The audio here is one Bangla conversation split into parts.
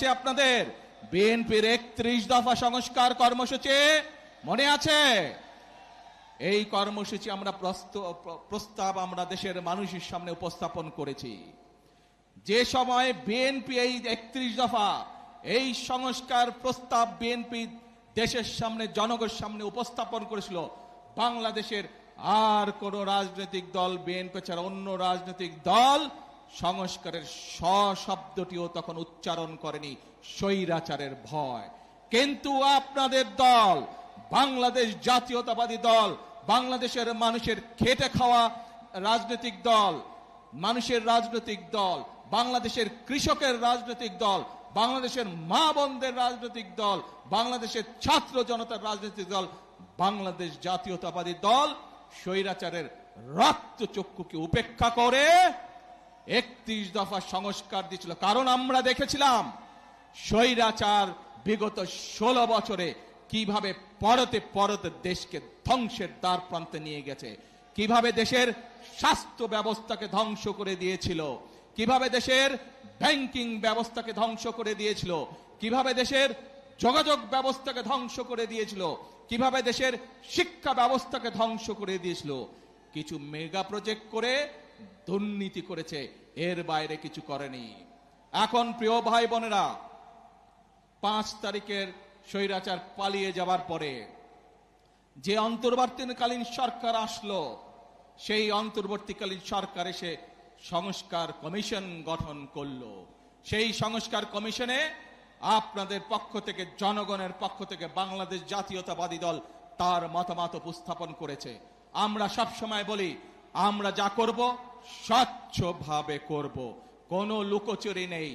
আপনাদের বিএনপির ৩১ দফা সংস্কার কর্মসূচি মনে আছে? এই কর্মসূচি আমরা প্রস্তাব আমরা দেশের মানুষের সামনে উপস্থাপন করেছি। যে সময় বিএনপি এই ৩১ দফা এই সংস্কার প্রস্তাব বিএনপি দেশের সামনে জনগণের সামনে উপস্থাপন করেছিল, বাংলাদেশের আর কোন রাজনৈতিক দল বিএনপি ছাড়া অন্য রাজনৈতিক দল সংস্কারের শব্দটিও তখন উচ্চারণ করেনি, স্বৈরাচারের ভয়। কিন্তু আপনাদের দল, বাংলাদেশ জাতীয়তাবাদী দল, বাংলাদেশের মানুষের খেটে খাওয়া রাজনৈতিক দল, মানুষের রাজনৈতিক দল, বাংলাদেশের কৃষকের রাজনৈতিক দল, বাংলাদেশের মা বোনদের রাজনৈতিক দল, বাংলাদেশের ছাত্র জনতার রাজনৈতিক দল, বাংলাদেশ জাতীয়তাবাদী দল স্বৈরাচারের রক্তচক্ষুকে উপেক্ষা করে ৩১ দফা সংস্কার দিয়েছিল। কারণ আমরা দেখেছিলাম স্বৈরাচার বিগত ১৬ বছরে কিভাবে পরতে পরতে দেশকে ধ্বংসের দ্বার প্রান্তে নিয়ে গেছে, কিভাবে দেশের স্বাস্থ্য ব্যবস্থাকে ধ্বংস করে দিয়েছিল, কিভাবে দেশের ব্যাংকিং ব্যবস্থাকে ধ্বংস করে দিয়েছিল, কিভাবে দেশের যোগাযোগ ব্যবস্থাকে ধ্বংস করে দিয়েছিল, কিভাবে দেশের শিক্ষা ব্যবস্থাকে ধ্বংস করে দিয়েছিল। কিছু মেগা প্রজেক্ট করে দুর্নীতি করেছে, এর বাইরে কিছু করেনি। এখন প্রিয় ভাই বোনেরা, ৫ তারিখের স্বৈরাচার পালিয়ে যাবার পরে যে অন্তর্বর্তীকালীন সরকার আসলো, সেই অন্তর্বর্তীকালীন সরকার এসে সংস্কার কমিশন গঠন করলো। সেই সংস্কার কমিশনে আপনাদের পক্ষ থেকে, জনগণের পক্ষ থেকে বাংলাদেশ জাতীয়তাবাদী দল তার মতামত উপস্থাপন করেছে। আমরা সব সময় বলি, আমরা যা করব স্বচ্ছভাবে করব, কোনো লুকোচুরি নেই।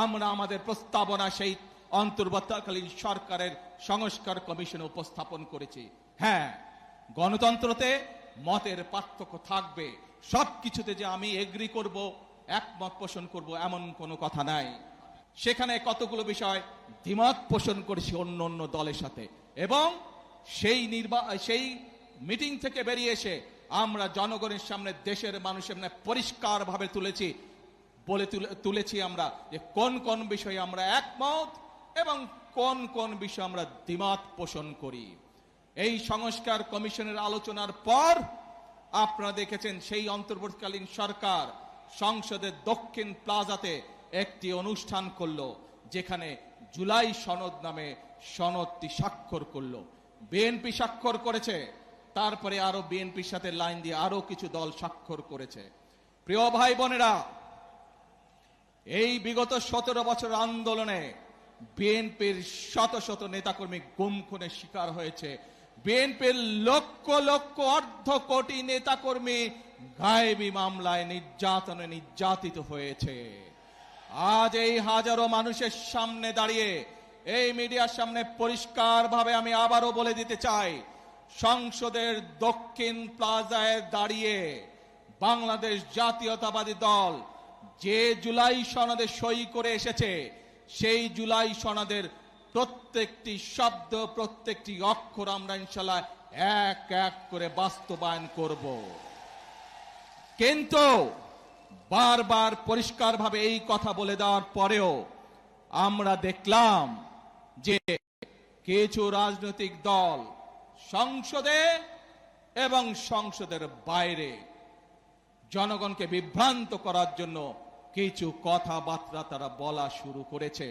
আমরা আমাদের প্রস্তাবনা সেই অন্তর্বর্তীকালীন সরকারের সংস্কার কমিশনে উপস্থাপন করেছি। হ্যাঁ, গণতন্ত্রতে মতের পার্থক্য থাকবে, সবকিছুতে যে আমি এগ্রি করব, একমত পোষণ করব এমন কোনো কথা নাই। সেখানে কতগুলো বিষয় দ্বিমত পোষণ করেছি অন্য অন্য দলের সাথে, এবং সেই মিটিং থেকে বেরিয়ে এসে আমরা জনগণের সামনে, দেশের মানুষের সামনে পরিষ্কারভাবে তুলেছি আমরা যে কোন কোন বিষয়ে আমরা একমত এবং কোন কোন বিষয়ে আমরা দ্বিমত পোষণ করি। এই সংস্কার কমিশনের আলোচনার পর আপনারা দেখেছেন সেই অন্তর্বর্তীকালীন সরকার সংসদের দক্ষিণ প্লাজাতে একটি অনুষ্ঠান করলো, যেখানে জুলাই সনদ নামে সনদটি স্বাক্ষর করলো। বিএনপি স্বাক্ষর করেছে, তারপরে আরো বিএনপির সাথে লাইন দিয়ে আরো কিছু দল স্বাক্ষর করেছে। প্রিয় ভাই বোনেরা, এই বিগত ১৭ বছর আন্দোলনে বিএনপির শত শত নেতাকর্মী গুম খুনের শিকার হয়েছে। বিএনপির লক্ষ লক্ষ অর্ধ কোটি নেতাকর্মী গায়েবী মামলায় নির্যাতিত হয়েছে। আজ এই হাজারো মানুষের সামনে দাঁড়িয়ে, এই মিডিয়ার সামনে পরিষ্কারভাবে আমি আবারও বলে দিতে চাই, সংসদের দক্ষিণ প্লাজায় দাঁড়িয়ে বাংলাদেশ জাতীয়তাবাদী দল যে জুলাই সনদে সই করে এসেছে, সেই জুলাই সনদের প্রত্যেকটি শব্দ, প্রত্যেকটি অক্ষর আমরা ইনশাআল্লাহ এক এক করে বাস্তবায়ন করব। কিন্তু বারবার পরিষ্কারভাবে এই কথা বলে দেওয়ার পরেও আমরা দেখলাম যে কিছু রাজনৈতিক দল সংসদে এবং সংসদের বাইরে জনগণকে বিভ্রান্ত করার জন্য কিছু কথাবার্তা তারা বলা শুরু করেছে।